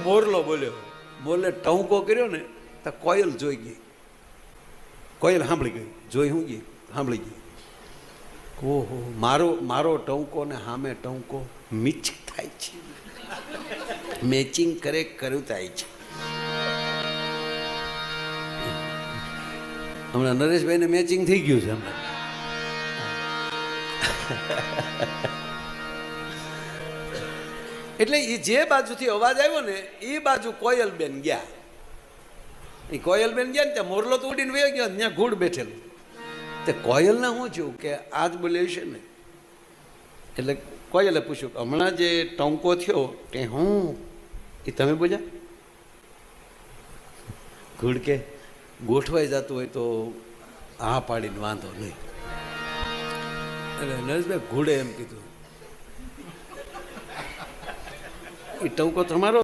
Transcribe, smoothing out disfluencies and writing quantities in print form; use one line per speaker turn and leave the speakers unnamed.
મોરલો બોલ્યો, મોરલે ટહુકો કર્યો ને તો કોયલ જોઈ ગઈ, કોયલ સાંભળી ગઈ, જોઈ શું ગઈ, સાંભળી ગઈ. ઓહો, મારો ટહુકો ને સામે ટહુકો મિચ થાય છે, મેચિંગ કર્યું થાય છે. હમણાં નરેશભાઈને મેચિંગ થઈ ગયું છે હમણાં. એટલે એ જે બાજુથી અવાજ આવ્યો ને એ બાજુ કોયલબેન ગયા. એ કોયલબેન ગયા ને ત્યાં મોરલો તો ઉડીને વયો ગયો, ત્યાં ઘૂડ બેઠેલું. તે કોયલને શું થયું કે આજ બોલે છે ને, એટલે કોયલે પૂછ્યું કે હમણાં જે ટંકો થયો તે હું એ તમે બોલ્યા? ઘૂડ કે ગોઠવાઈ જતું હોય તો હા પાડીને વાંધો નહીં. એટલે નરેશભાઈ ઘોડે એમ કીધું, એ ટંકો તમારો